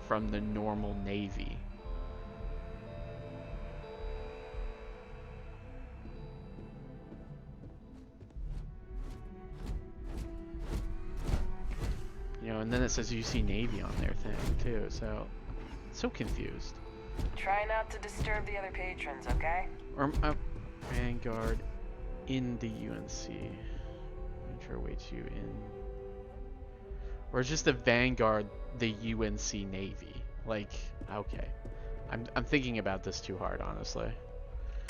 from the normal Navy. You know, and then it says UC Navy on their thing too, so confused. Try not to disturb the other patrons, okay? Or Vanguard in the UNC. Enter awaits you in. Or it's just the Vanguard, the UNC Navy. Like, okay. I'm thinking about this too hard, honestly.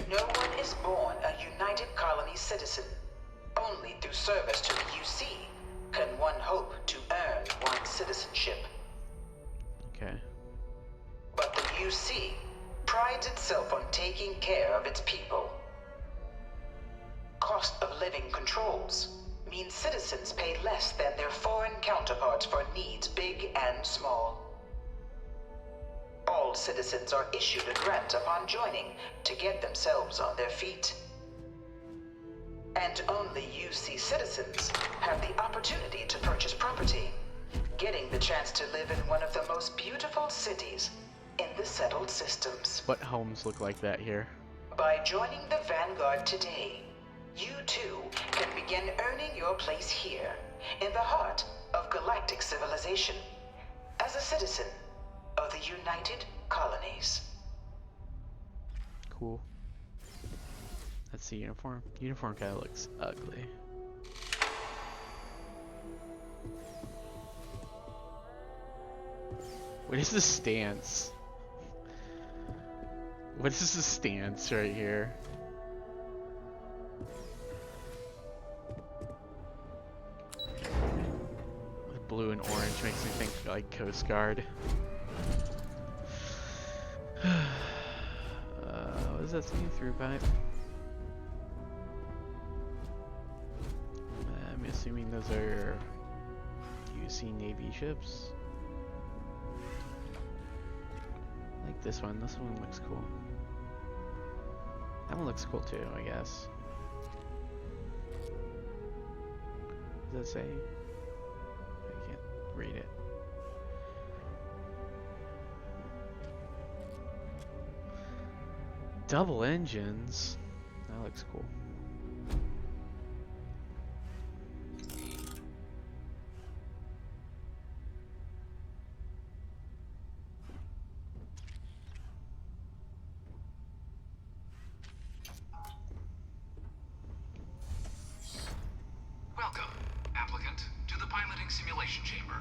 No one is born a United Colony citizen. Only through service to the UC can one hope to earn one's citizenship. Okay. But the UC prides itself on taking care of its people. Cost of living controls mean citizens pay less than their foreign counterparts for needs big and small. All citizens are issued a grant upon joining to get themselves on their feet. And only UC citizens have the opportunity to purchase property, getting the chance to live in one of the most beautiful cities in the settled systems. What homes look like that here? By joining the Vanguard today, you too can begin earning your place here, in the heart of galactic civilization, as a citizen of the United Colonies. Cool. That's the uniform. Uniform kind of looks ugly. What is the stance? What is the stance right here? The blue and orange makes me think like Coast Guard. What does that see through pipe? I'm assuming those are UC Navy ships. Like this one. This one looks cool. That one looks cool too, I guess. What does that say? I can't read it. Double engines. That looks cool. Welcome, applicant, to the piloting simulation chamber.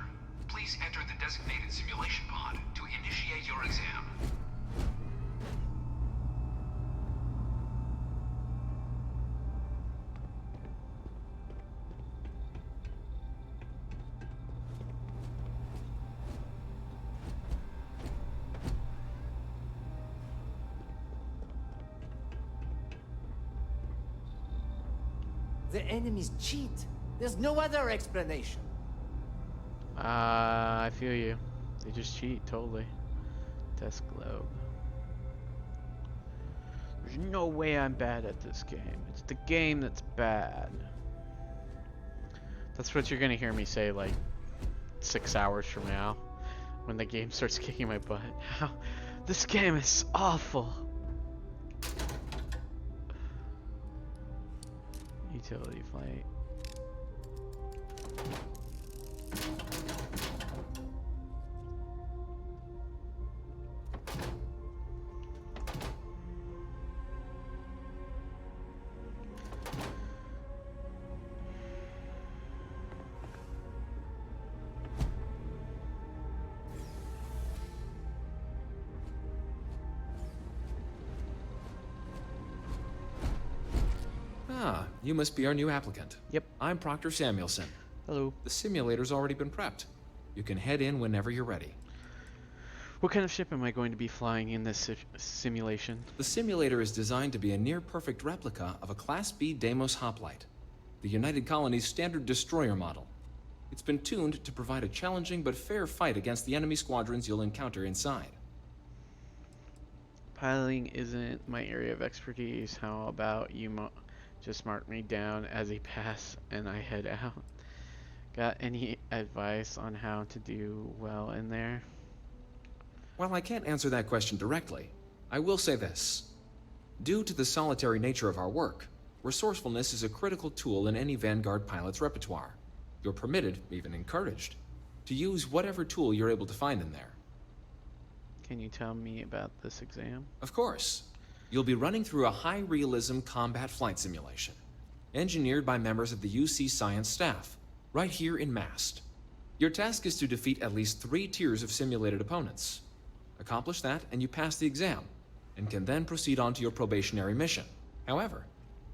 Please enter the designated simulation pod to initiate your exam. The enemies cheat. There's no other explanation. I feel you. They just cheat, totally. Test globe. There's no way I'm bad at this game. It's the game that's bad. That's what you're gonna hear me say like 6 hours from now, when the game starts kicking my butt. How this game is awful. Utility flight. Ah, you must be our new applicant. Yep. I'm Proctor Samuelson. Hello. The simulator's already been prepped. You can head in whenever you're ready. What kind of ship am I going to be flying in this simulation? The simulator is designed to be a near-perfect replica of a Class B Deimos hoplite, the United Colony's standard destroyer model. It's been tuned to provide a challenging but fair fight against the enemy squadrons you'll encounter inside. Piloting isn't my area of expertise. How about you just mark me down as a pass and I head out? Got any advice on how to do well in there? While I can't answer that question directly, I will say this. Due to the solitary nature of our work, resourcefulness is a critical tool in any Vanguard pilot's repertoire. You're permitted, even encouraged, to use whatever tool you're able to find in there. Can you tell me about this exam? Of course. You'll be running through a high-realism combat flight simulation, engineered by members of the UC Science staff, right here in Mast. Your task is to defeat at least 3 tiers of simulated opponents. Accomplish that, and you pass the exam, and can then proceed on to your probationary mission. However,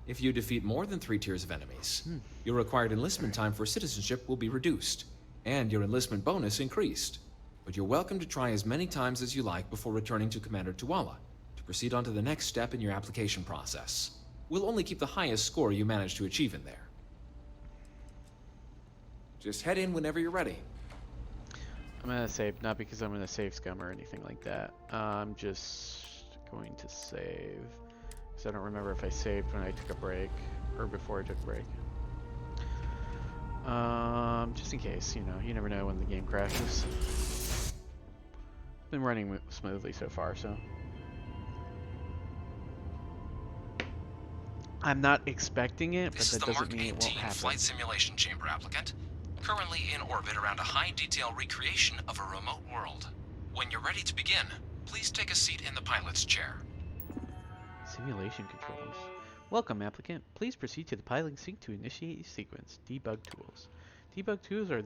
if you defeat more than 3 tiers of enemies, your required enlistment time for citizenship will be reduced, and your enlistment bonus increased. But you're welcome to try as many times as you like before returning to Commander Tuala to proceed on to the next step in your application process. We'll only keep the highest score you manage to achieve in there. Just head in whenever you're ready. I'm gonna save, not because I'm gonna save scum or anything like that. I'm just going to save, because I don't remember if I saved when I took a break, or before I took a break. Just in case, you know, you never know when the game crashes. It's been running smoothly so far, so. I'm not expecting it, but that doesn't mean it won't happen. This is the Mark 18 Flight Simulation Chamber applicant, currently in orbit around a high-detail recreation of a remote world. When you're ready to begin, please take a seat in the pilot's chair. Simulation controls. Welcome, applicant. Please proceed to the piloting seat to initiate your sequence. Debug tools. Debug tools are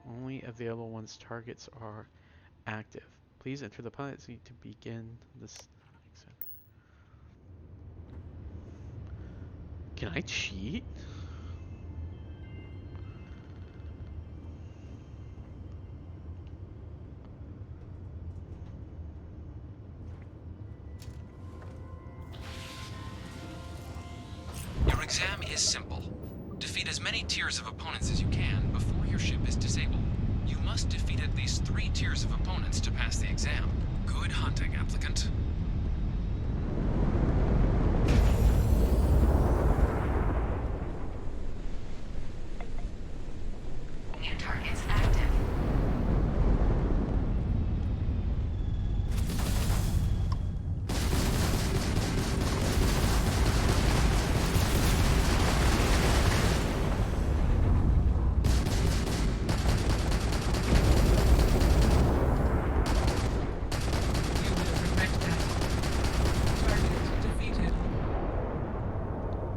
only available once targets are active. Please enter the pilot seat to begin this. Can I cheat? Your exam is simple. Defeat as many tiers of opponents as you can before your ship is disabled. You must defeat at least 3 tiers of opponents to pass the exam. Good hunting, applicant. New targets active.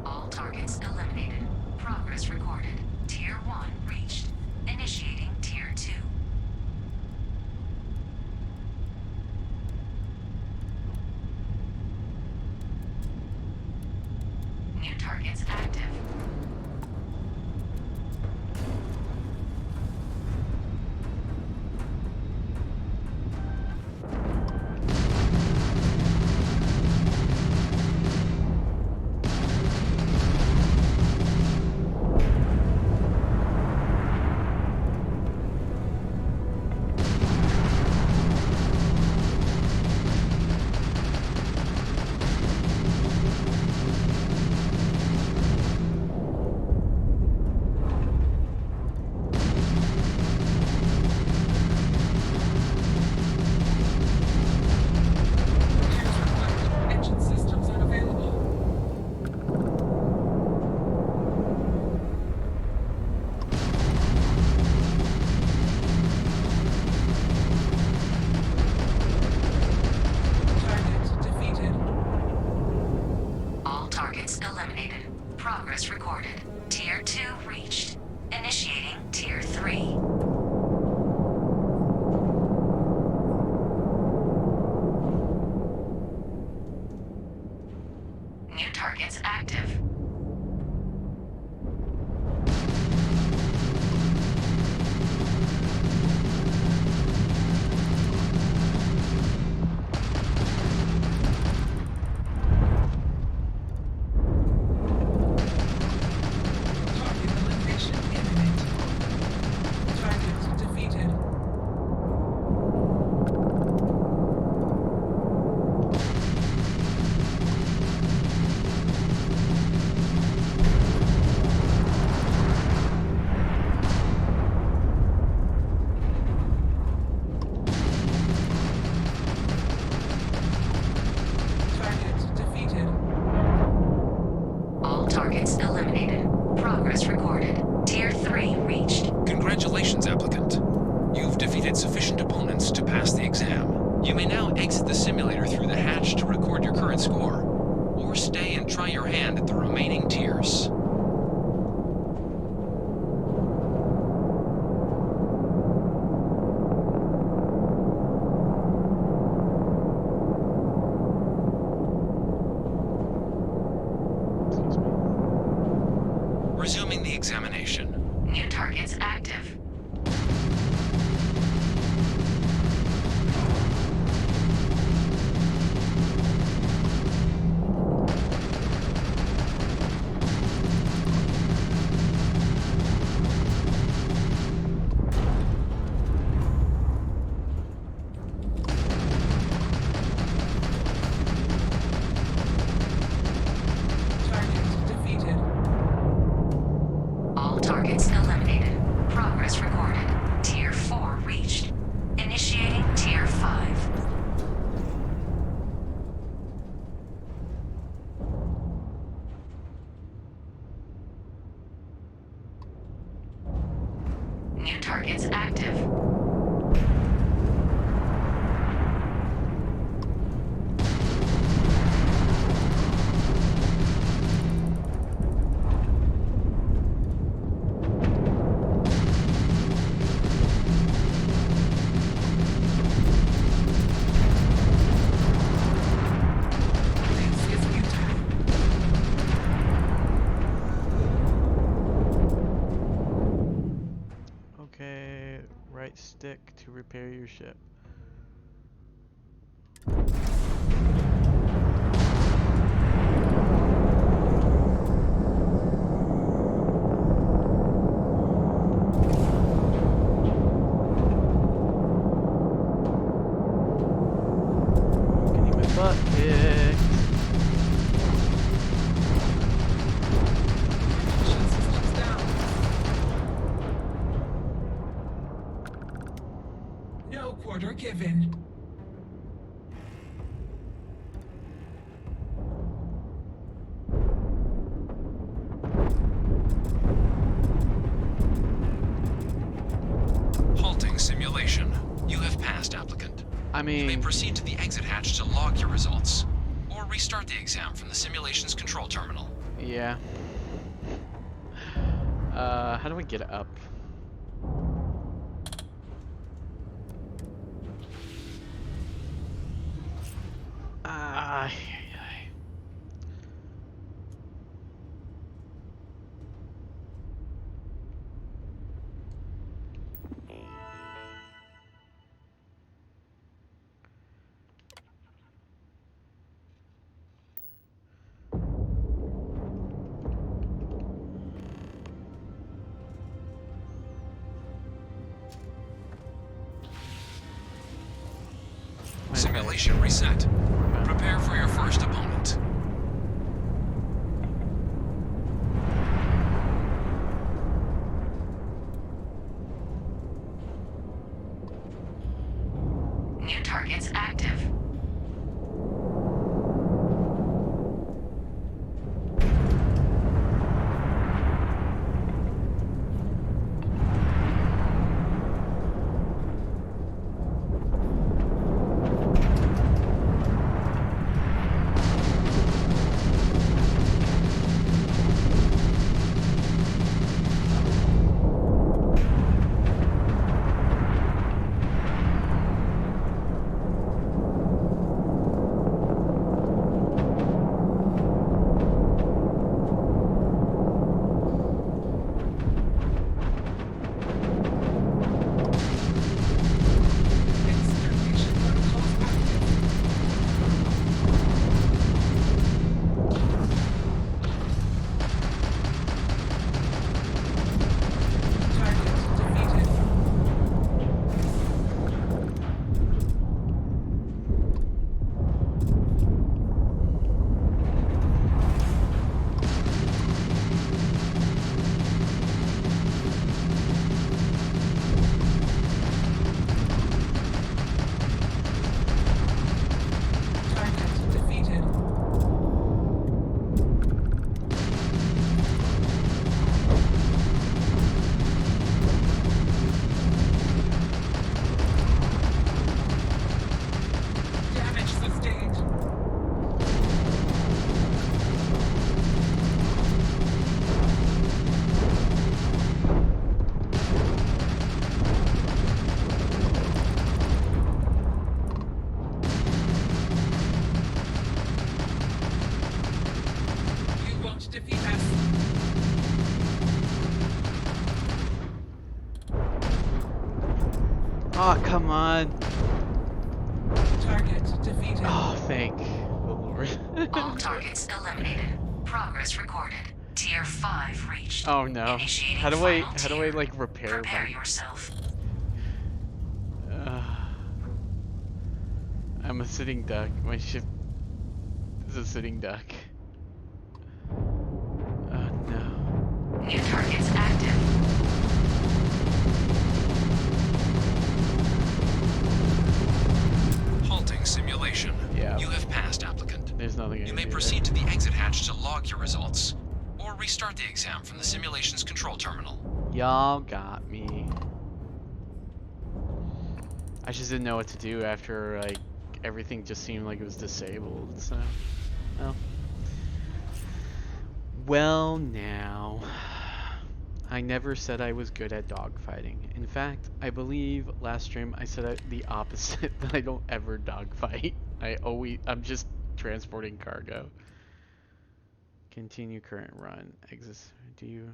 All targets eliminated. Progress recorded. Tier 1 reached. Initiating Tier 2. New targets active. Engine systems unavailable. Target defeated. All targets eliminated. Progress recorded. Tier 2 reached. Initiating Tier 3. New targets active. Target elimination. opponents to pass the exam. You may now exit the simulator through the hatch to record your current score, or stay and try your hand at the remaining tiers. Excuse me. Resuming the examination. New targets active. Target defeated. All targets eliminated. Progress recorded. Tier 4 reached. Initiating Tier 5. New targets active. This is futile. Okay, right stick to repair your ship. Getting my butt kicked. Mission systems down. No quarter given. Halting simulation. You have passed, applicant. I You may mean, proceed to the exit hatch to log your results, or restart the exam from the simulation's control terminal. yeah. How do we get up? Ah, Simulation reset. Prepare for your first opponent. New targets active. Oh, come on. Target defeated. Oh, thank the Lord. All targets eliminated. Progress recorded. Tier 5 reached. Oh no. Initiating How do final I tier. like repair Prepare them? yourself. I'm a sitting duck. My ship is a sitting duck. Oh no. New targets active. Halting simulation. Yeah. You have passed, applicant. There's nothing I You can may do proceed to the exit hatch to log your results, or restart the exam from the simulation's control terminal. there. Y'all got me. I just didn't know what to do after like everything just seemed like it was disabled. So, well. Well, now. I never said I was good at dogfighting. In fact, I believe last stream I said the opposite, that I don't ever dogfight. I'm just transporting cargo. Continue current run. Your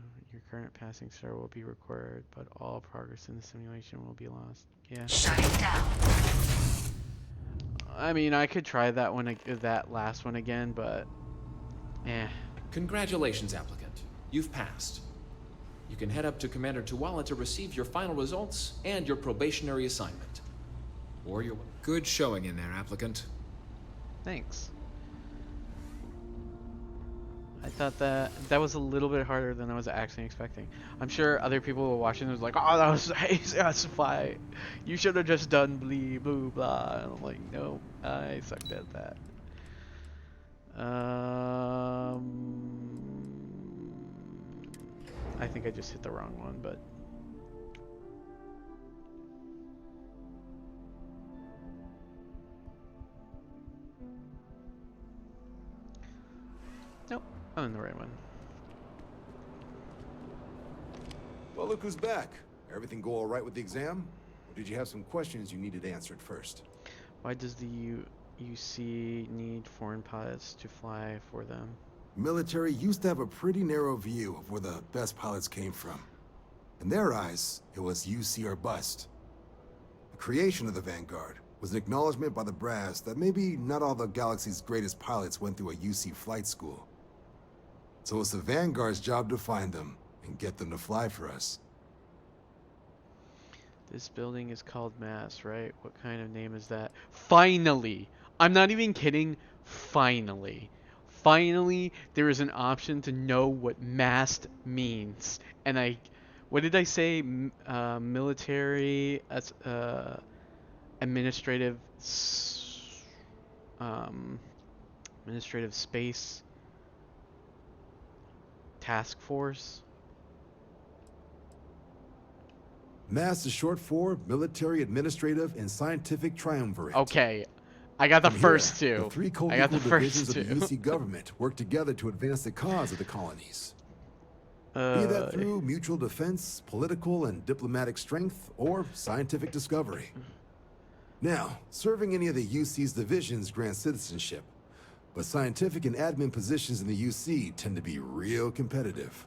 current passing star will be recorded, but all progress in the simulation will be lost. Yeah. Shutting down. I mean, I could try that one, that last one again, but Congratulations, applicant. You've passed. You can head up to Commander Tuwala to receive your final results and your probationary assignment. Or your good showing in there, applicant. Thanks. I thought that was a little bit harder than I was actually expecting. I'm sure other people were watching and was like, oh, that was nice, Sci-Fi. You should have just done blah, blah, blah. And I'm like, no, I sucked at that. I think I just hit the wrong one, but... Nope, I'm in the right one. Well, look who's back. Everything go all right with the exam? Or did you have some questions you needed answered first? Why does the UC need foreign pilots to fly for them? Military used to have a pretty narrow view of where the best pilots came from. In their eyes, it was UC or bust. The creation of the Vanguard was an acknowledgement by the brass that maybe not all the galaxy's greatest pilots went through a UC flight school. So it's the Vanguard's job to find them and get them to fly for us. This building is called Mass, right? What kind of name is that? Finally! I'm not even kidding. Finally. Finally, there is an option to know what mast means. And what did I say? Military, administrative, administrative space task force. MASS is short for Military, Administrative, and Scientific Triumvirate. Okay, I got the From first here, two. The three I got the co-equal first divisions two. of the UC government work together to advance the cause of the colonies. Be that through mutual defense, political and diplomatic strength, or scientific discovery. Now, serving any of the UC's divisions grants citizenship, but scientific and admin positions in the UC tend to be real competitive.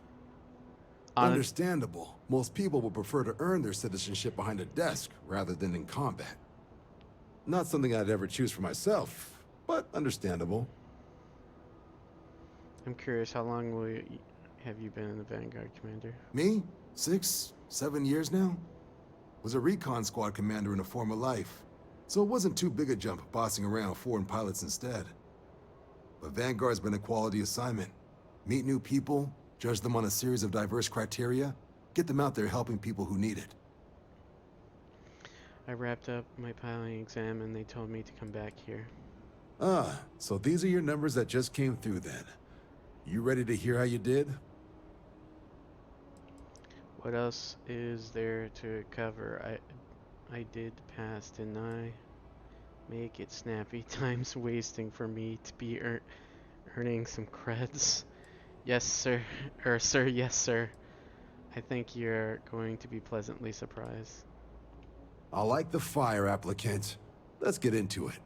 Understandable. Most people would prefer to earn their citizenship behind a desk rather than in combat. Not something I'd ever choose for myself, but understandable. I'm curious, how long have you been in the Vanguard, Commander? Me? 6, 7 years now? Was a recon squad commander in a former life, so it wasn't too big a jump bossing around foreign pilots instead. But Vanguard's been a quality assignment. Meet new people, judge them on a series of diverse criteria, get them out there helping people who need it. I wrapped up my piloting exam and they told me to come back here. Ah, so these are your numbers that just came through then. You ready to hear how you did? What else is there to cover? I did pass, didn't I? Make it snappy. Time's wasting for me to be earning some creds. Yes, sir. Sir, yes, sir. I think you're going to be pleasantly surprised. I like the fire, applicant. Let's get into it.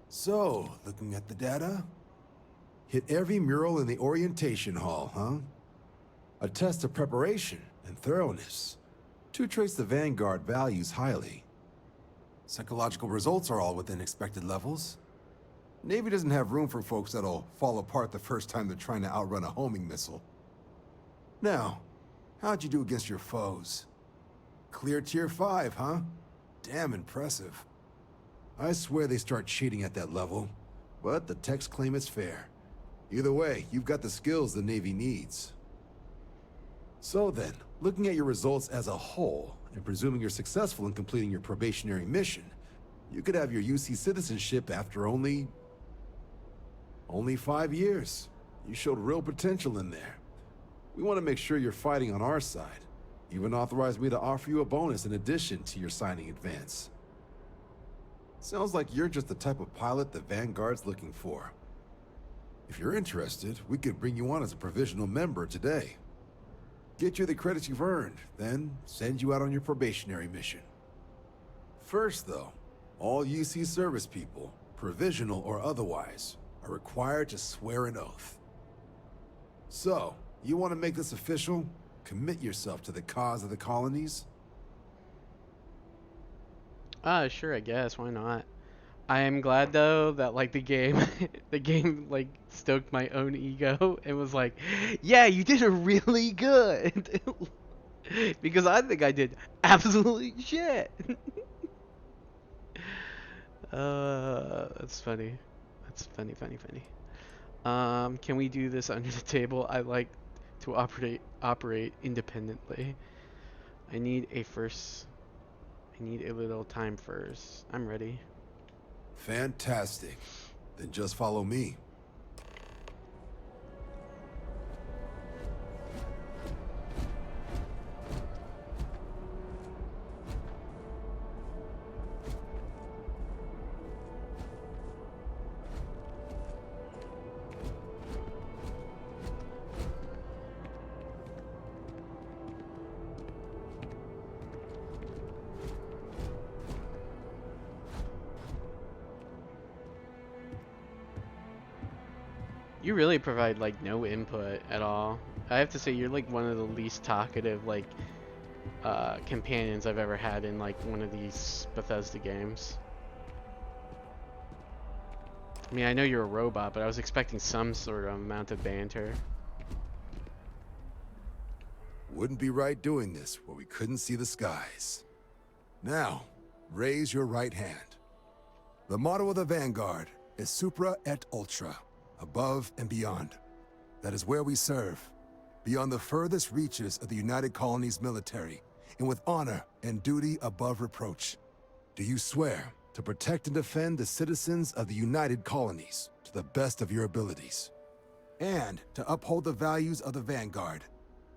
So, looking at the data? Hit every mural in the orientation hall, huh? A test of preparation and thoroughness. Two traits the Vanguard values highly, Psychological results are all within expected levels. Navy doesn't have room for folks that'll fall apart the first time they're trying to outrun a homing missile. Now, how'd you do against your foes? Clear tier 5, huh? Damn impressive. I swear they start cheating at that level, but the techs claim it's fair. Either way, you've got the skills the Navy needs. So then, looking at your results as a whole, and presuming you're successful in completing your probationary mission, you could have your UC citizenship after only 5 years. You showed real potential in there. We want to make sure you're fighting on our side. Even authorized me to offer you a bonus in addition to your signing advance. Sounds like you're just the type of pilot the Vanguard's looking for. If you're interested, we could bring you on as a provisional member today. Get you the credits you've earned, then send you out on your probationary mission. First, though, all UC service people, provisional or otherwise, are required to swear an oath. So, you want to make this official? Commit yourself to the cause of the colonies? Sure, I guess. Why not? I am glad though that like the game, the game like stoked my own ego and was like, yeah, you did a really good. Because I think I did absolutely shit. That's funny. That's funny. Can we do this under the table? I like to operate independently. I need a little time first. I'm ready. Fantastic. Then just follow me. You really provide like no input at all. I have to say you're like one of the least talkative like companions I've ever had in like one of these Bethesda games. I mean, I know you're a robot, but I was expecting some sort of amount of banter. Wouldn't be right doing this where we couldn't see the skies. Now, raise your right hand. The motto of the Vanguard is Supra et Ultra, above and beyond. That is where we serve, beyond the furthest reaches of the United Colonies military, and with honor and duty above reproach. Do you swear to protect and defend the citizens of the United Colonies to the best of your abilities, and to uphold the values of the Vanguard,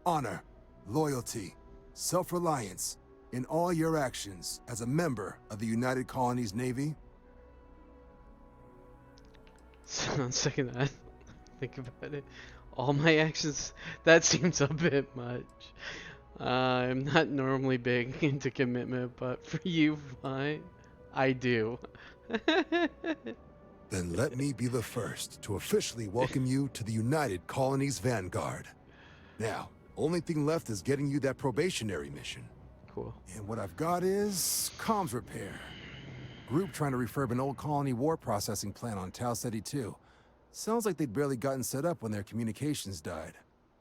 honor, loyalty, self-reliance, in all your actions as a member of the United Colonies Navy? So on second thought, think about it. All my actions, that seems a bit much. I'm not normally big into commitment, but for you, fine. I do. Then let me be the first to officially welcome you to the United Colonies Vanguard. Now, only thing left is getting you that probationary mission. Cool. And what I've got is comms repair. Group trying to refurb an old colony war processing plant on Tau Ceti 2. Sounds like they'd barely gotten set up when their communications died.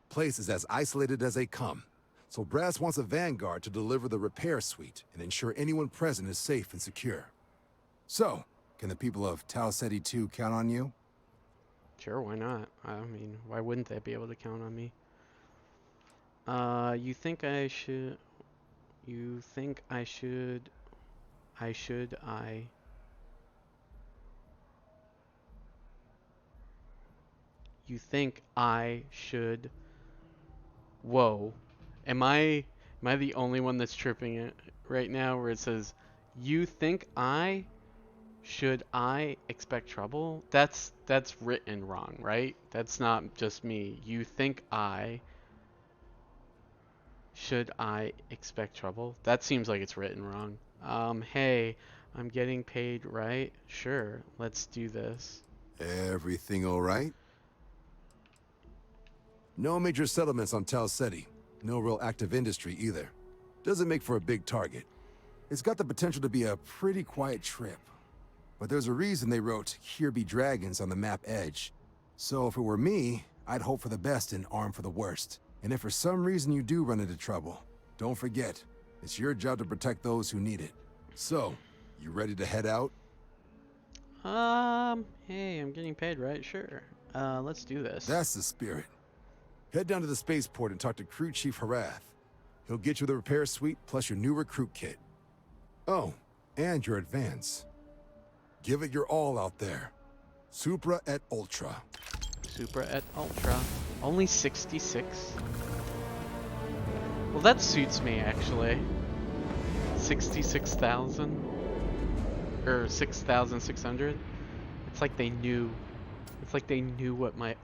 Place is as isolated as they come. So Brass wants a Vanguard to deliver the repair suite and ensure anyone present is safe and secure. So, can the people of Tau Ceti 2 count on you? Sure, why not? I mean, why wouldn't they be able to count on me? You think I should... You think I should... You think I should... Whoa. Am I the only one that's tripping it right now where it says, you think should I expect trouble? That's written wrong, right? That's not just me. You think should I expect trouble? That seems like it's written wrong. Hey, I'm getting paid, right? Sure, let's do this. Everything all right? No major settlements on Tau Ceti. No real active industry either. Doesn't make for a big target. It's got the potential to be a pretty quiet trip. But there's a reason they wrote, "Here be dragons" on the map edge. So if it were me, I'd hope for the best and arm for the worst. And if for some reason you do run into trouble, don't forget, it's your job to protect those who need it. So, you ready to head out? Hey, I'm getting paid, right? Sure. Let's do this. That's the spirit. Head down to the spaceport and talk to Crew Chief Harath. He'll get you the repair suite plus your new recruit kit. Oh, and your advance. Give it your all out there. Supra et Ultra. Supra et Ultra. Only 66? Well, that suits me, actually. 66,000? Or 6,600? It's like they knew. It's like they knew what my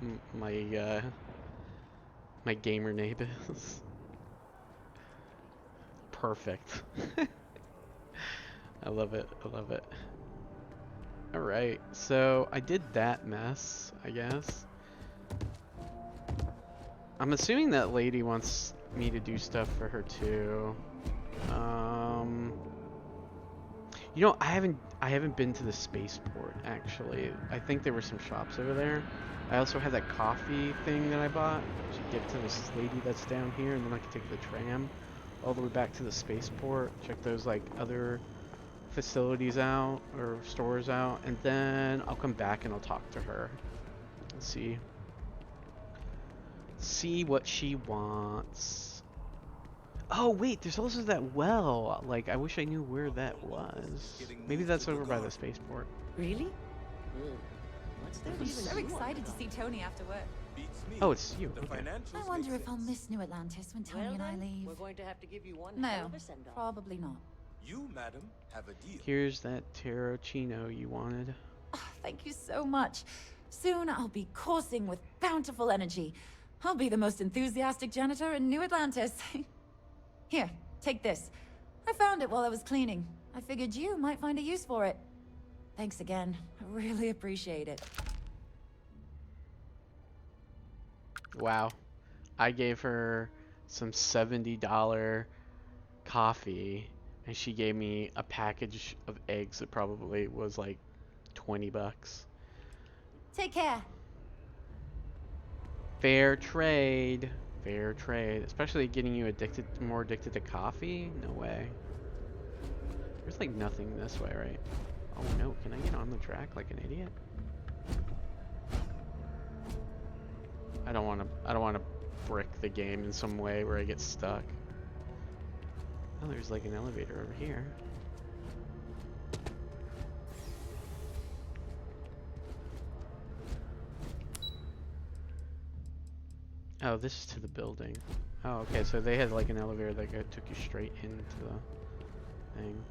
gamer name is. Perfect. I love it. I love it. Alright, so I did that mess, I guess. I'm assuming that lady wants me to do stuff for her too. You know, I haven't been to the spaceport actually. I think there were some shops over there. I also had that coffee thing that I bought. I should give it to this lady that's down here, and then I can take the tram all the way back to the spaceport. Check those like other facilities out or stores out, and then I'll come back and I'll talk to her. Let's see what she wants. Oh wait, there's also that well. Like, I wish I knew where that was. Maybe that's over by the spaceport. Really? I'm so excited to see Tony after work. Oh, it's you. Okay. I wonder if I'll miss New Atlantis when Tony and I leave. We're going to have to give you one No, hell of a send-off. probably not. You, madam, have a deal. Here's that Tarocchino you wanted. Oh, thank you so much. Soon I'll be coursing with bountiful energy. I'll be the most enthusiastic janitor in New Atlantis. Here, take this. I found it while I was cleaning. I figured you might find a use for it. Thanks again. I really appreciate it. Wow. I gave her some $70 coffee, and she gave me a package of eggs that probably was like 20 bucks. Take care. Fair trade. Fair trade. Especially getting you more addicted to coffee? No way. There's like nothing this way, right? Oh no, can I get on the track like an idiot? I don't want to brick the game in some way where I get stuck. Oh, there's like an elevator over here. Oh, this is to the building. Oh, okay, so they had like an elevator that took you straight into the thing.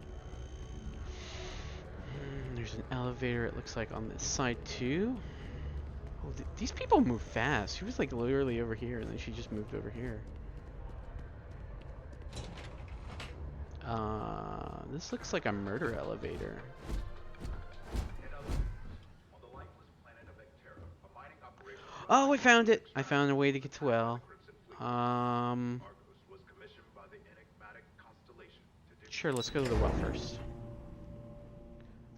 There's an elevator, it looks like, on this side too. Oh, these people move fast. She was like literally over here, and then she just moved over here. This looks like a murder elevator. Oh, I found it! I found a way to get to well. Sure, let's go to the well first.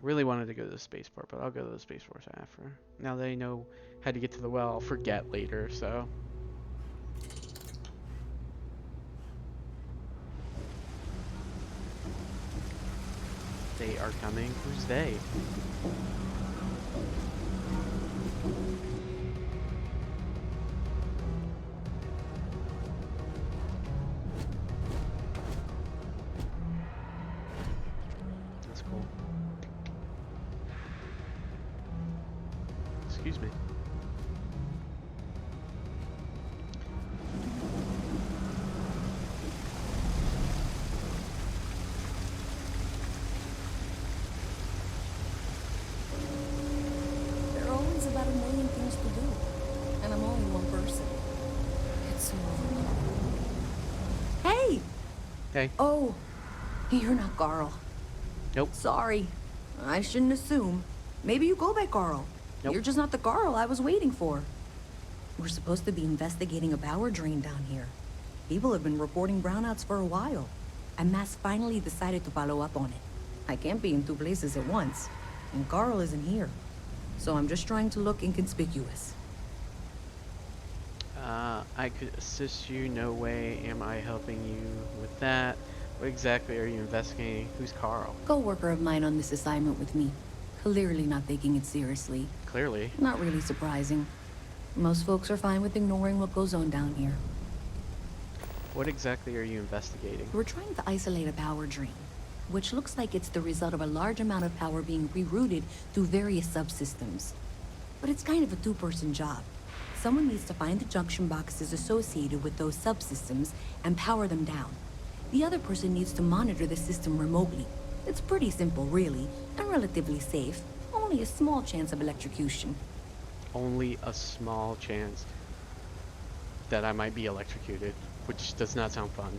Really wanted to go to the spaceport, but I'll go to the spaceport after. Now that I know how to get to the well, I'll forget later, so. They are coming. Who's they? That's cool. Excuse me. There are always about a million things to do, and I'm only one person. It's so overwhelming. Hey! Hey. Oh, you're not Garl. Nope. Sorry. I shouldn't assume. Maybe you go by Garl. Nope. You're just not the Garl I was waiting for. We're supposed to be investigating a power drain down here. People have been reporting brownouts for a while. and Mass finally decided to follow up on it. I can't be in two places at once, and Carl isn't here. So I'm just trying to look inconspicuous. I could assist you. No way am I helping you with that. What exactly are you investigating? Who's Carl? Co-worker of mine on this assignment with me. Clearly not taking it seriously. Clearly. Not really surprising. Most folks are fine with ignoring what goes on down here. What exactly are you investigating? We're trying to isolate a power drain, which looks like it's the result of a large amount of power being rerouted through various subsystems. But it's kind of a two-person job. Someone needs to find the junction boxes associated with those subsystems and power them down. The other person needs to monitor the system remotely. It's pretty simple, really, and relatively safe. Only a small chance of electrocution. Only a small chance that I might be electrocuted, which does not sound fun.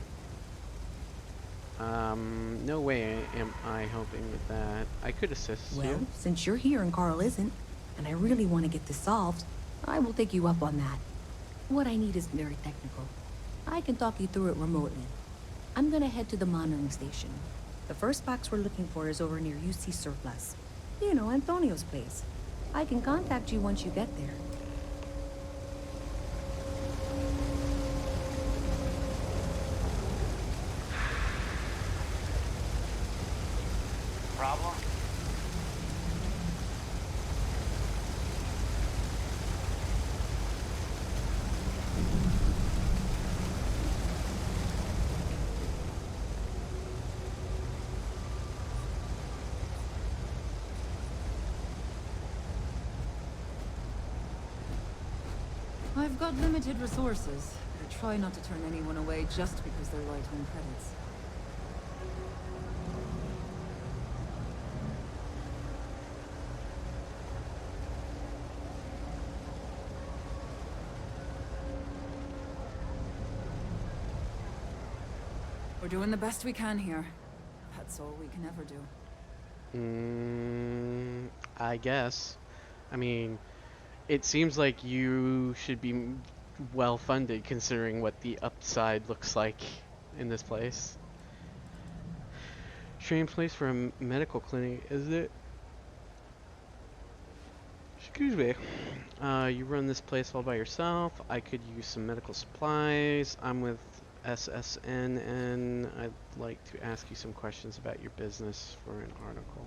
No way am I helping with that. I could assist you. Well, since you're here and Carl isn't, and I really want to get this solved, I will take you up on that. What I need is very technical. I can talk you through it remotely. I'm gonna head to the monitoring station. The first box we're looking for is over near UC Surplus. You know, Antonio's place. I can contact you once you get there. Problem? I've got limited resources. I try not to turn anyone away just because they're light on credits. We're doing the best we can here. That's all we can ever do. I guess. I mean, it seems like you should be well funded considering what the upside looks like in this place. Strange place for a medical clinic, is it? Excuse me. You run this place all by yourself. I could use some medical supplies. I'm with SSN and I'd like to ask you some questions about your business for an article.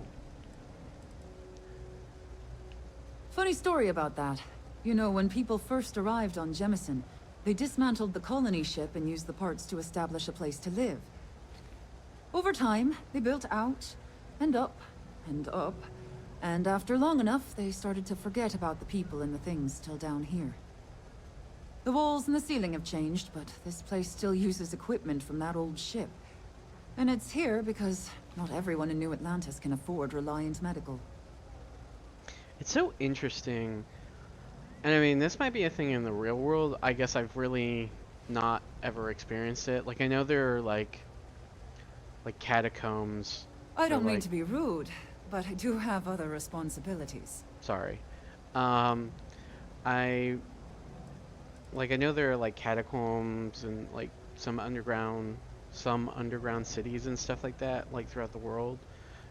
Funny story about that. You know, when people first arrived on Jemison, they dismantled the colony ship and used the parts to establish a place to live. Over time, they built out, and up, and up, and after long enough, they started to forget about the people and the things still down here. The walls and the ceiling have changed, but this place still uses equipment from that old ship. And it's here because not everyone in New Atlantis can afford Reliant Medical. It's so interesting, and I mean, this might be a thing in the real world. I guess I've really not ever experienced it. Like, I know there are like catacombs. I don't mean to be rude, but I do have other responsibilities. Sorry. I know there are like catacombs and like some underground cities and stuff like that, like throughout the world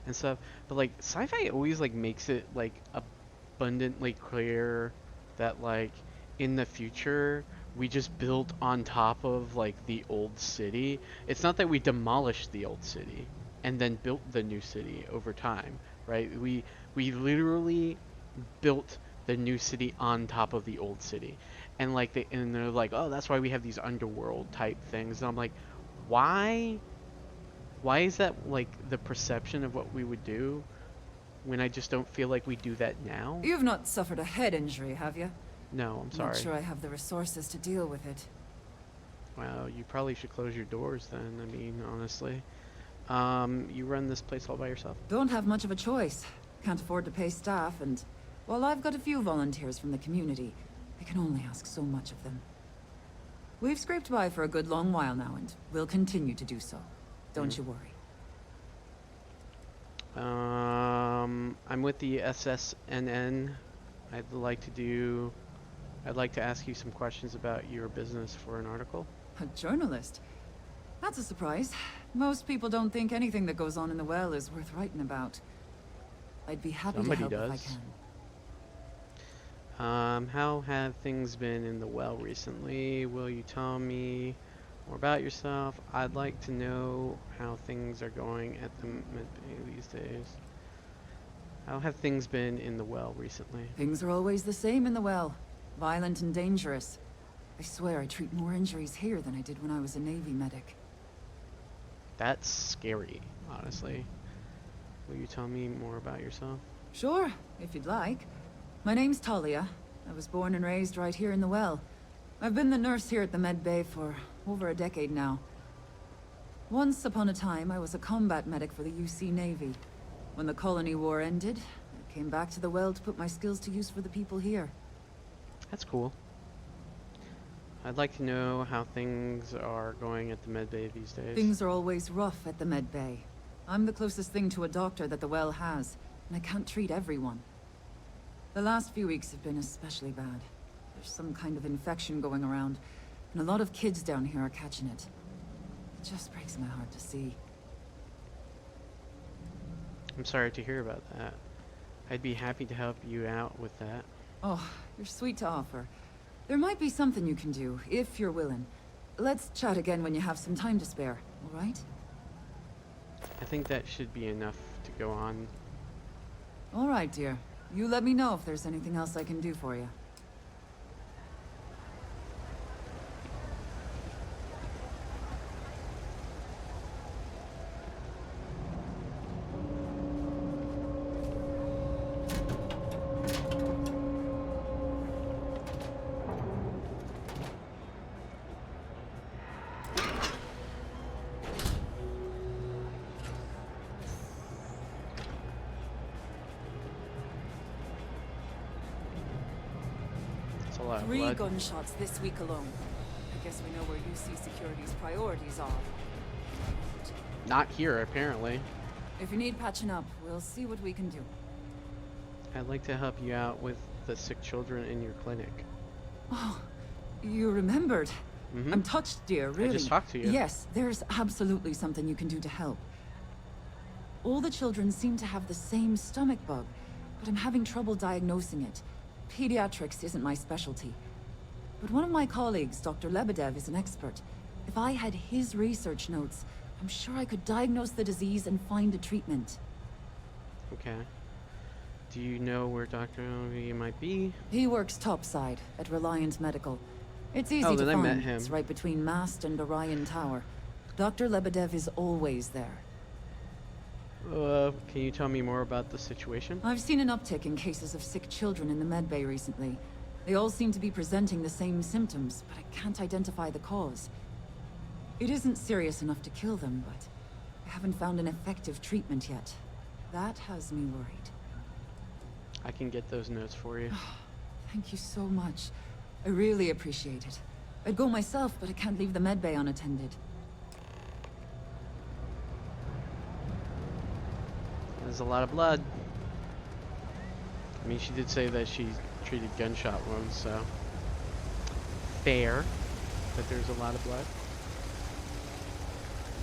and stuff. But like Sci-Fi always like makes it like abundantly clear that like in the future we just built on top of like the old city. It's not that we demolished the old city and then built the new city over time, right? We literally built the new city on top of the old city. And like they're like, oh, that's why we have these underworld type things. And I'm like, why is that like the perception of what we would do when I just don't feel like we do that now? You've not suffered a head injury, have you? No, I'm sorry. Not sure I have the resources to deal with it. Well, you probably should close your doors then. I mean, honestly. You run this place all by yourself? Don't have much of a choice. Can't afford to pay staff, and while I've got a few volunteers from the community, I can only ask so much of them. We've scraped by for a good long while now, and we'll continue to do so. Don't you worry. I'm with the SSNN. I'd like to ask you some questions about your business for an article. A journalist? That's a surprise. Most people don't think anything that goes on in the well is worth writing about. I'd be happy Somebody to help does. if I can. How have things been in the well recently? Will you tell me more about yourself? I'd like to know how things are going at the medbay these days. How have things been in the well recently? Things are always the same in the well. Violent and dangerous. I swear I treat more injuries here than I did when I was a Navy medic. That's scary, honestly. Will you tell me more about yourself? Sure, if you'd like. My name's Talia. I was born and raised right here in the well. I've been the nurse here at the med bay for over a decade now. Once upon a time, I was a combat medic for the UC Navy. When the colony war ended, I came back to the well to put my skills to use for the people here. That's cool. I'd like to know how things are going at the med bay these days. Things are always rough at the med bay. I'm the closest thing to a doctor that the well has, and I can't treat everyone. The last few weeks have been especially bad. There's some kind of infection going around, and a lot of kids down here are catching it. It just breaks my heart to see. I'm sorry to hear about that. I'd be happy to help you out with that. Oh, you're sweet to offer. There might be something you can do, if you're willing. Let's chat again when you have some time to spare, all right? I think that should be enough to go on. All right, dear. You let me know if there's anything else I can do for you. That's a lot of 3 blood. gunshots this week alone. I guess we know where UC Security's priorities are. Not here, apparently. If you need patching up, we'll see what we can do. I'd like to help you out with the sick children in your clinic. Oh, you remembered. Mhm. I'm touched, dear, really. I just talked to you. Yes, there's absolutely something you can do to help. All the children seem to have the same stomach bug, but I'm having trouble diagnosing it. Pediatrics isn't my specialty. But one of my colleagues, Dr. Lebedev, is an expert. If I had his research notes, I'm sure I could diagnose the disease and find a treatment. Okay. Do you know where Dr. Lebedev might be? He works topside at Reliant Medical. It's easy Oh, to then I find. met him. It's right between Mast and Orion Tower. Dr. Lebedev is always there. Can you tell me more about the situation? I've seen an uptick in cases of sick children in the medbay recently. They all seem to be presenting the same symptoms, but I can't identify the cause. It isn't serious enough to kill them, but I haven't found an effective treatment yet. That has me worried. I can get those notes for you. Thank you so much. I really appreciate it. I'd go myself, but I can't leave the medbay unattended. There's a lot of blood. I mean, she did say that she treated gunshot wounds, so fair that there's a lot of blood.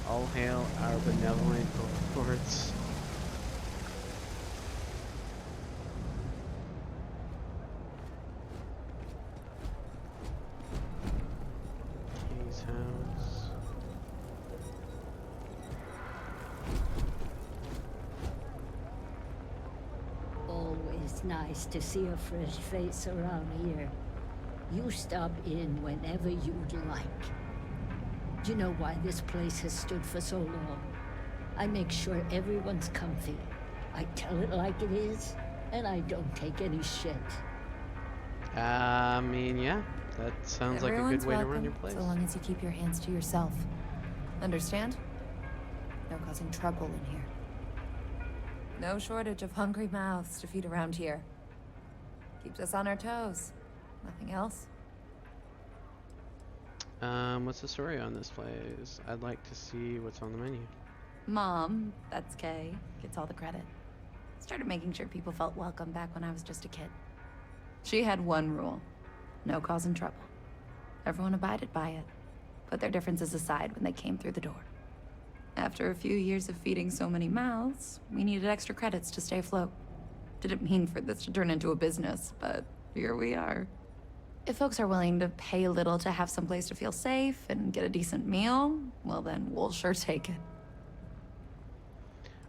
All hail our benevolent cohorts. King's house. Always nice to see a fresh face around here. You stop in whenever you'd like. You know why this place has stood for so long? I make sure everyone's comfy. I tell it like it is, and I don't take any shit. I mean, yeah, that sounds like a good way to run your place. So long as you keep your hands to yourself. Understand? No causing trouble in here. No shortage of hungry mouths to feed around here. Keeps us on our toes. Nothing else? What's the story on this place? I'd like to see what's on the menu. Mom, that's Kay, gets all the credit. Started making sure people felt welcome back when I was just a kid. She had one rule. No causing trouble. Everyone abided by it. put their differences aside when they came through the door. After a few years of feeding so many mouths, we needed extra credits to stay afloat. Didn't mean for this to turn into a business, but here we are. If folks are willing to pay a little to have someplace to feel safe and get a decent meal, well then, we'll sure take it.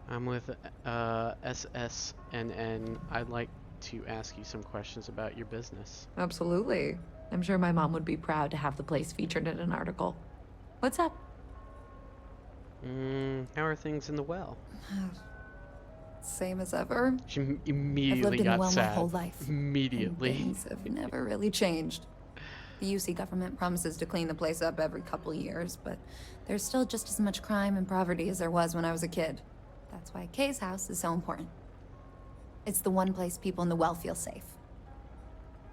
I'm with SSNN. I'd like to ask you some questions about your business. Absolutely. I'm sure my mom would be proud to have the place featured in an article. What's up? How are things in the well? Same as ever. She immediately I've lived in got the well sad. my whole life. Immediately. And things have never really changed. The UC government promises to clean the place up every couple years, but there's still just as much crime and poverty as there was when I was a kid. That's why Kay's house is so important. It's the one place people in the well feel safe.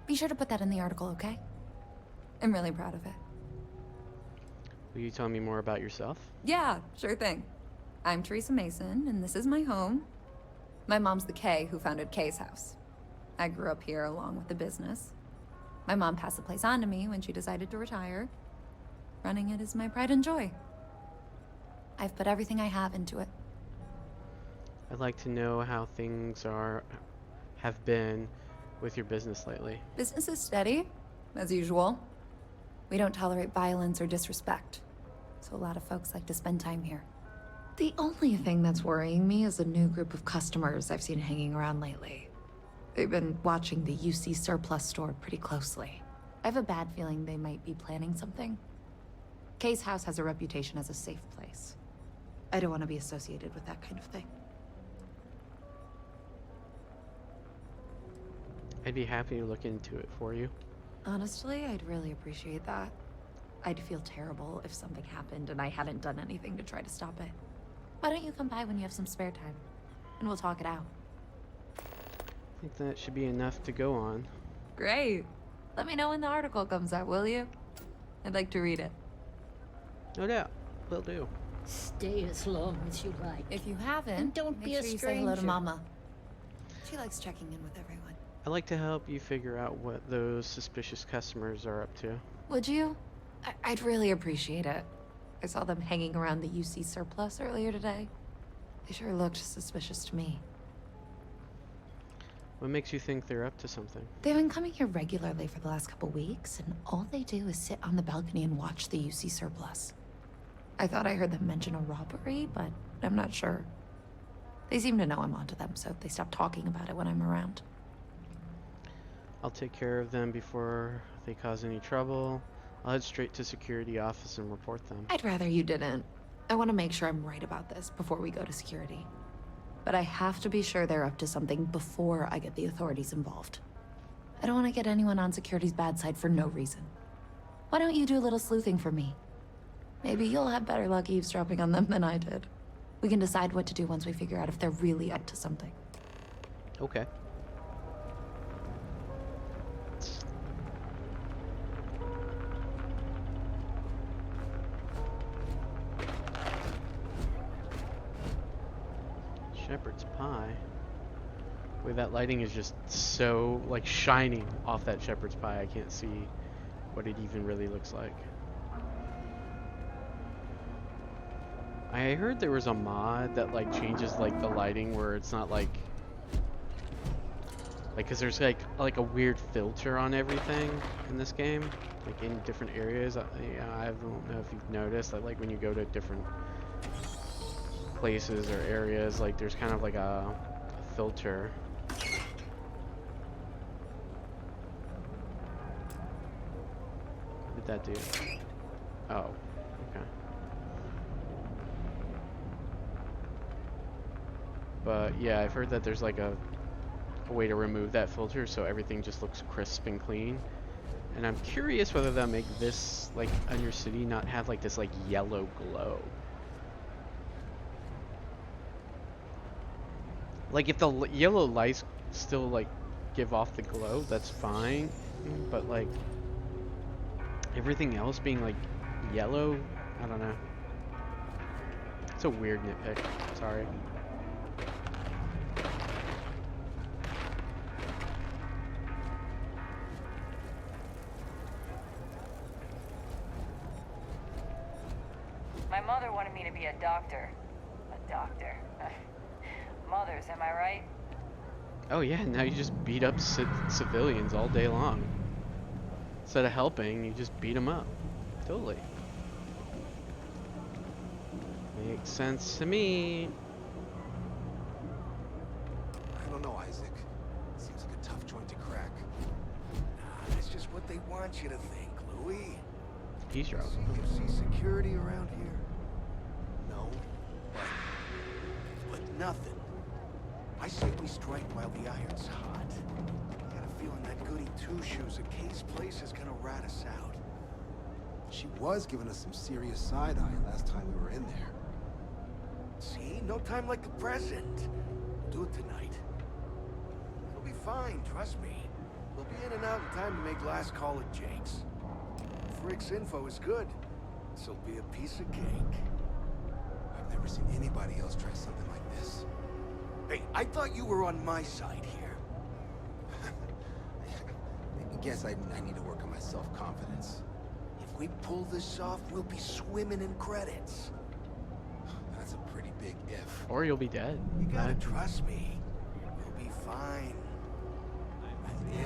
Be sure to put that in the article, okay? I'm really proud of it. Will you tell me more about yourself? Yeah, sure thing. I'm Teresa Mason, and this is my home. My mom's the Kay who founded Kay's house. I grew up here along with the business. My mom passed the place on to me when she decided to retire. Running it is my pride and joy. I've put everything I have into it. I'd like to know how things have been with your business lately. Business is steady, as usual. We don't tolerate violence or disrespect, so a lot of folks like to spend time here. The only thing that's worrying me is a new group of customers I've seen hanging around lately. They've been watching the UC surplus store pretty closely. I have a bad feeling they might be planning something. Kay's house has a reputation as a safe place. I don't want to be associated with that kind of thing. I'd be happy to look into it for you. Honestly, I'd really appreciate that. I'd feel terrible if something happened and I hadn't done anything to try to stop it. Why don't you come by when you have some spare time? And we'll talk it out. I think that should be enough to go on. Great. Let me know when the article comes out, will you? I'd like to read it. No doubt. Will do. Stay as long as you like. If you haven't, And don't make be sure a you say hello to stranger. Mama. She likes checking in with everyone. I'd like to help you figure out what those suspicious customers are up to. Would you? I'd really appreciate it. I saw them hanging around the UC surplus earlier today. They sure looked suspicious to me. What makes you think they're up to something? They've been coming here regularly for the last couple weeks, and all they do is sit on the balcony and watch the UC surplus. I thought I heard them mention a robbery, but I'm not sure. They seem to know I'm onto them, so they stop talking about it when I'm around. I'll take care of them before they cause any trouble. I'll head straight to security office and report them. I'd rather you didn't. I want to make sure I'm right about this before we go to security. But I have to be sure they're up to something before I get the authorities involved. I don't want to get anyone on security's bad side for no reason. Why don't you do a little sleuthing for me? Maybe you'll have better luck eavesdropping on them than I did. We can decide what to do once we figure out if they're really up to something. Okay. Shepherd's pie. Wait, that lighting is just so, like, shining off that shepherd's pie. I can't see what it even really looks like. I heard there was a mod that, like, changes, like, the lighting where it's not, like, because there's, like a weird filter on everything in this game, like, in different areas. I don't know if you've noticed that, like, when you go to different places or areas, like there's kind of like a filter. What did that do? Oh, okay. But yeah, I've heard that there's like a way to remove that filter so everything just looks crisp and clean. And I'm curious whether that'll make this, like, on your city not have like this like yellow glow. Like, if the yellow lights still, like, give off the glow, that's fine. But, like, everything else being, like, yellow, I don't know. It's a weird nitpick. Sorry. My mother wanted me to be a doctor. A doctor. Mothers, am I right? Oh yeah, now you just beat up civilians all day long. Instead of helping, you just beat them up. Totally. Makes sense to me. I don't know, Isaac. Seems like a tough joint to crack. Nah, that's just what they want you to think, Louis. He's right. See you see security around here? No, but nothing. I say we strike while the iron's hot. I got a feeling that goody two-shoes at Kay's place is gonna rat us out. She was giving us some serious side-eye last time we were in there. See? No time like the present. We'll do it tonight. It'll be fine, trust me. We'll be in and out in time to make last call at Jake's. Frick's info is good. This'll be a piece of cake. I've never seen anybody else try something like this. Hey, I thought you were on my side here. I guess I need to work on my self-confidence. If we pull this off, we'll be swimming in credits. That's a pretty big if. Or you'll be dead. You gotta trust me. We'll be fine.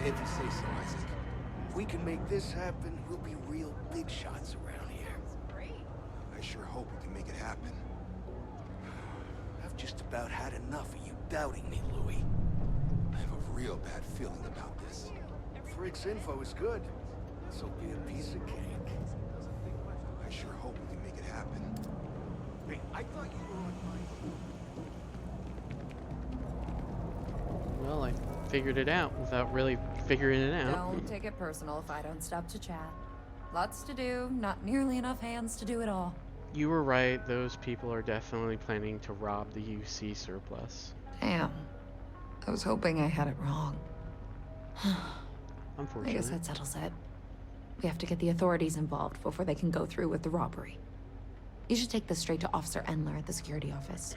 If you say so, Isaac. If we can make this happen, we'll be real big shots around here. I sure hope we can make it happen. I've just about had enough of you doubting me, Louis. I have a real bad feeling about this. Frick's info is good. This'll be a piece of cake. I sure hope we can make it happen. Hey, I thought you were on my... Well, I figured it out without really figuring it out. Don't take it personal if I don't stop to chat. Lots to do, not nearly enough hands to do it all. You were right, those people are definitely planning to rob the UC surplus. Damn. I was hoping I had it wrong. I Unfortunately. guess that settles it. We have to get the authorities involved before they can go through with the robbery. You should take this straight to Officer Endler at the security office.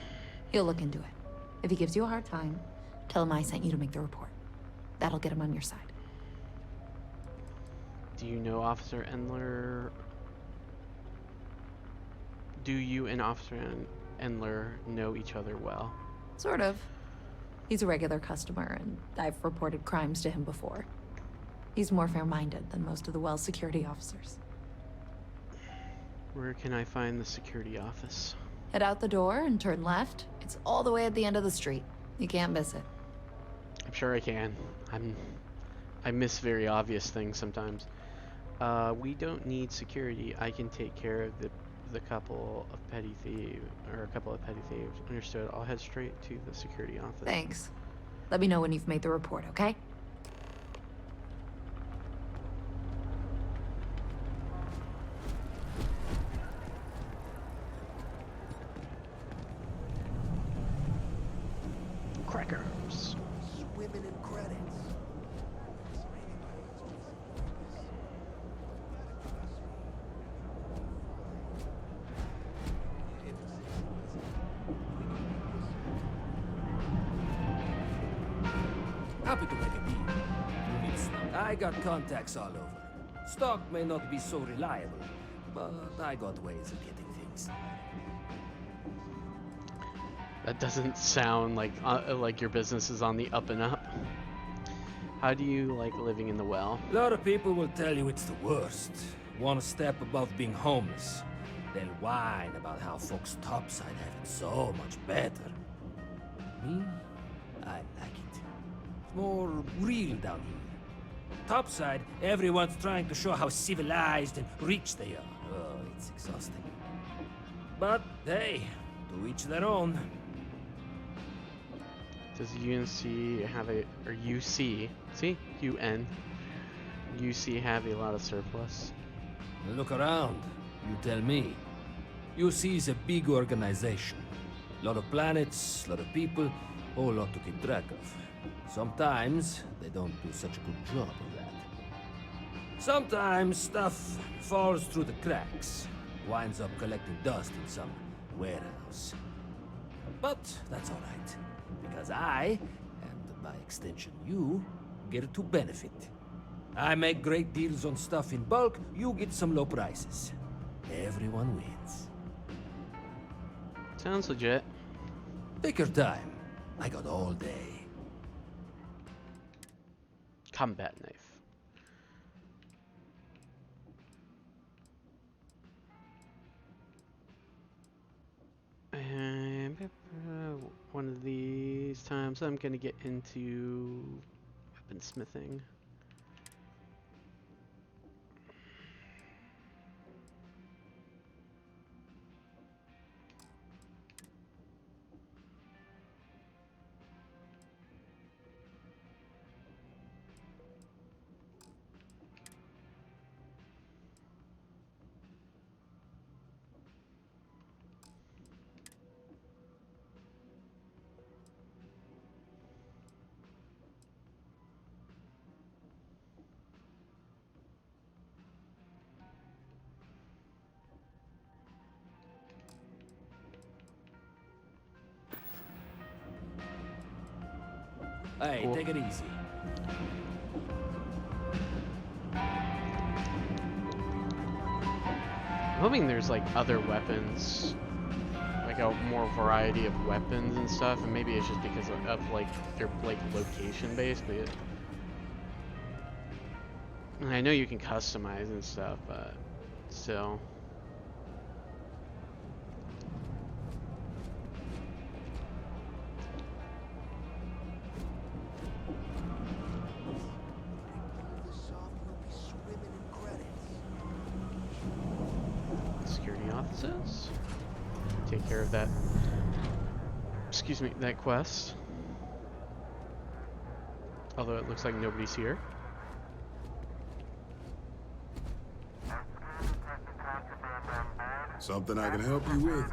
He'll look into it. If he gives you a hard time, tell him I sent you to make the report. That'll get him on your side. Do you know Officer Endler? Do you and Officer Endler know each other well? Sort of. He's a regular customer, and I've reported crimes to him before. He's more fair-minded than most of the Wells security officers. Where can I find the security office? Head out the door and turn left. It's all the way at the end of the street. You can't miss it. I'm sure I can. I miss very obvious things sometimes. We don't need security. I can take care of the couple of petty thieves, or a couple of petty thieves. Understood. I'll head straight to the security office. Thanks. Let me know when you've made the report, okay? Crackers. Swimming in credits. Happy to make a deal. I got contacts all over. Stock may not be so reliable, but I got ways of getting things. That doesn't sound like your business is on the up and up. How do you like living in the well? A lot of people will tell you it's the worst. One step above being homeless. They'll whine about how folks topside have it so much better. Me? I like it. It's more real down here. Topside, everyone's trying to show how civilized and rich they are. Oh, it's exhausting. But hey, to each their own. Does UNC have a, or UC, see? UN. UC have a lot of surplus? Look around. You tell me. UC is a big organization. A lot of planets, a lot of people, whole lot to keep track of. Sometimes they don't do such a good job of that. Sometimes stuff falls through the cracks, winds up collecting dust in some warehouse. But that's all right, because I, and by extension you, get to benefit. I make great deals on stuff in bulk, you get some low prices. Everyone wins. Sounds legit. Take your time. I got all day. Combat knife. And one of these times I'm gonna get into weaponsmithing. Hey, Cool. take it easy. I'm hoping there's like other weapons, like a more variety of weapons and stuff, and maybe it's just because of like they're like location based, but I know you can customize and stuff, but still. Security offices. Take care of that. Excuse me, that quest. Although it looks like nobody's here. Something I can help you with?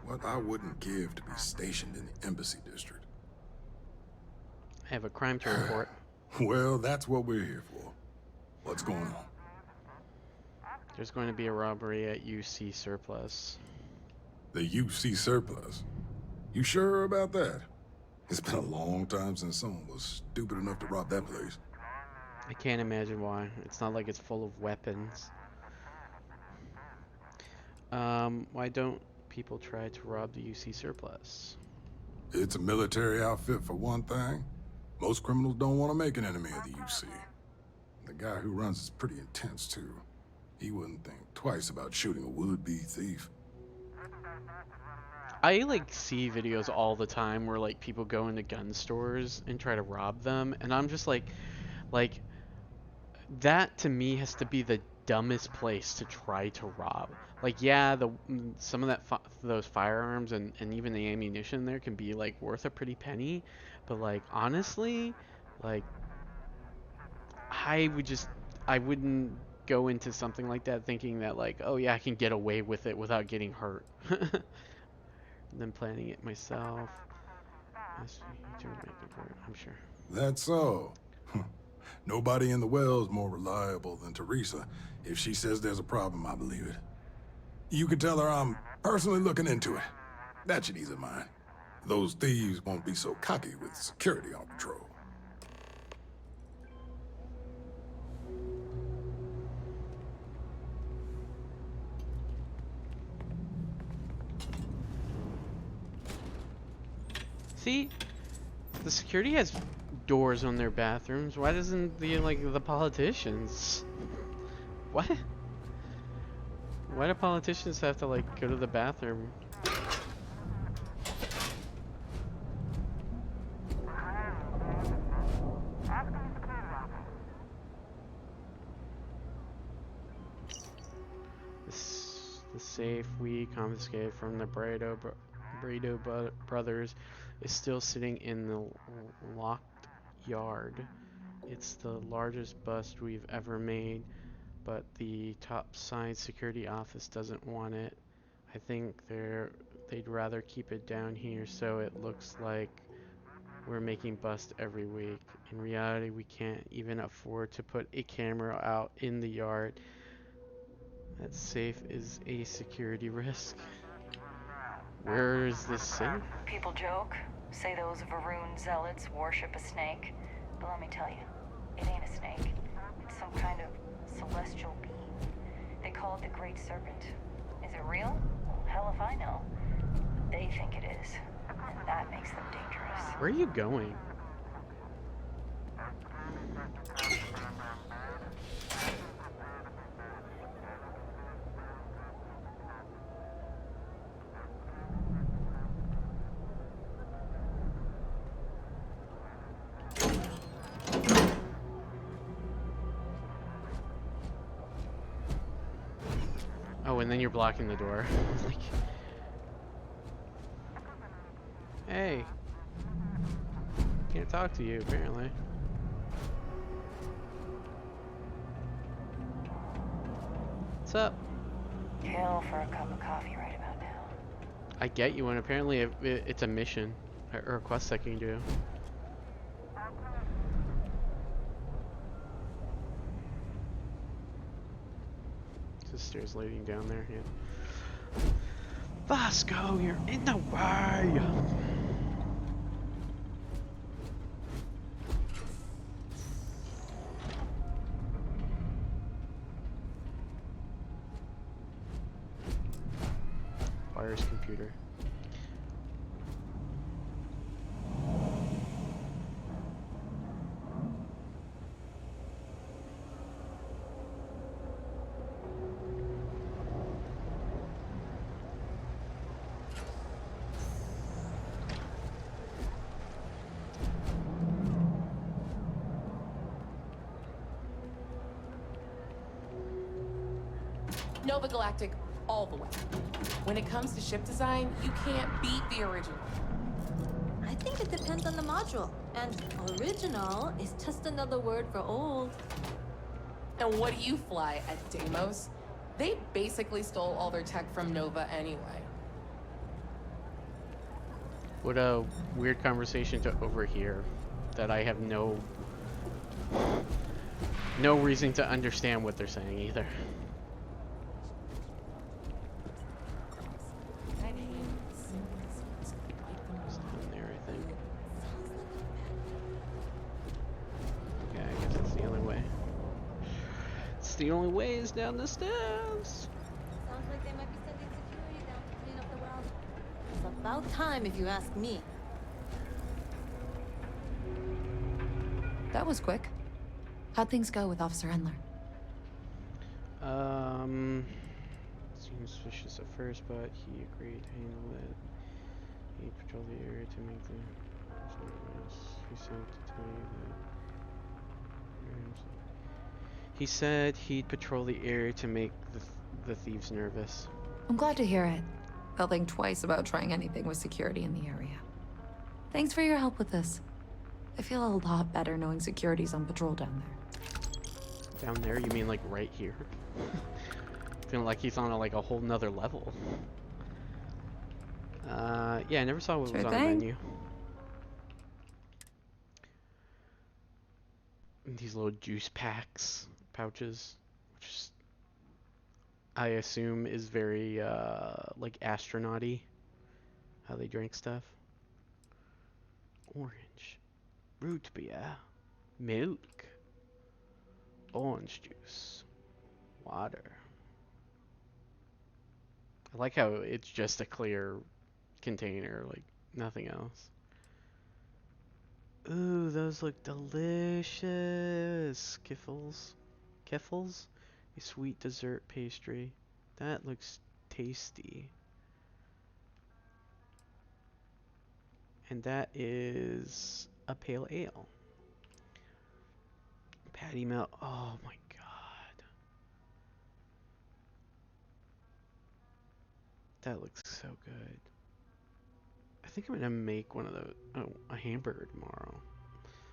What I wouldn't give to be stationed in the embassy district. I have a crime to report. Well, that's what we're here for. What's going on? There's going to be a robbery at UC Surplus. The UC Surplus? You sure about that? It's been a long time since someone was stupid enough to rob that place. I can't imagine why. It's not like it's full of weapons. Why don't people try to rob the UC Surplus? It's a military outfit for one thing. Most criminals don't want to make an enemy of the UC. The guy who runs is pretty intense too. He wouldn't think twice about shooting a would-be thief. I like see videos all the time where like people go into gun stores and try to rob them, and I'm just like that to me has to be the dumbest place to try to rob. Like, yeah, some of that those firearms and even the ammunition there can be like worth a pretty penny, but like honestly, like I wouldn't go into something like that thinking that like, oh yeah, I can get away with it without getting hurt. And then planning it myself. I'm sure. That's so. Nobody in the well's more reliable than Teresa. If she says there's a problem, I believe it. You can tell her I'm personally looking into it. That should ease her mind. Those thieves won't be so cocky with security on patrol. See, the security has doors on their bathrooms. Why doesn't the politicians? What? Why do politicians have to like go to the bathroom? The safe we confiscated from the Brado brothers is still sitting in the locked yard. It's the largest bust we've ever made, but the topside security office doesn't want it. I think they'd rather keep it down here so it looks like we're making busts every week. In reality, we can't even afford to put a camera out in the yard. That safe is a security risk. Where is this safe? People joke, say those Varun zealots worship a snake. But let me tell you, it ain't a snake. It's some kind of celestial being. They call it the Great Serpent. Is it real? Hell if I know. They think it is, and that makes them dangerous. Where are you going? Oh, and then you're blocking the door. Like, hey, can't talk to you apparently. What's up? Kill for a cup of coffee right about now. I get you one. Apparently, it's a mission or a quest that you can do. The stairs leading down there. Yeah. Vasco, you're in the way. Wires computer. Nova Galactic all the way. When it comes to ship design, you can't beat the original. I think it depends on the module. And original is just another word for old. And what do you fly at Deimos? They basically stole all their tech from Nova anyway. What a weird conversation to overhear that I have no reason to understand what they're saying either. The only way is down the stairs. Sounds like they might be sending security down to clean up the world. It's about time, if you ask me. That was quick. How'd things go with Officer Endler? Seemed suspicious at first, but he agreed to handle it. He patrolled the area to make the... He said to tell you that... He said he'd patrol the area to make the thieves nervous. I'm glad to hear it. They'll think twice about trying anything with security in the area. Thanks for your help with this. I feel a lot better knowing security's on patrol down there. Down there? You mean like right here? Feeling like he's on a whole nother level. Yeah, I never saw what was on the menu. These little juice pouches, which I assume is very like astronaut-y, how they drink stuff. Orange, root beer, milk, orange juice, water. I like how it's just a clear container, like nothing else. Ooh, those look delicious. Kiffles? A sweet dessert pastry. That looks tasty. And that is a pale ale. Patty melt. Oh my god. That looks so good. I think I'm gonna make one of those. Oh, a hamburger tomorrow.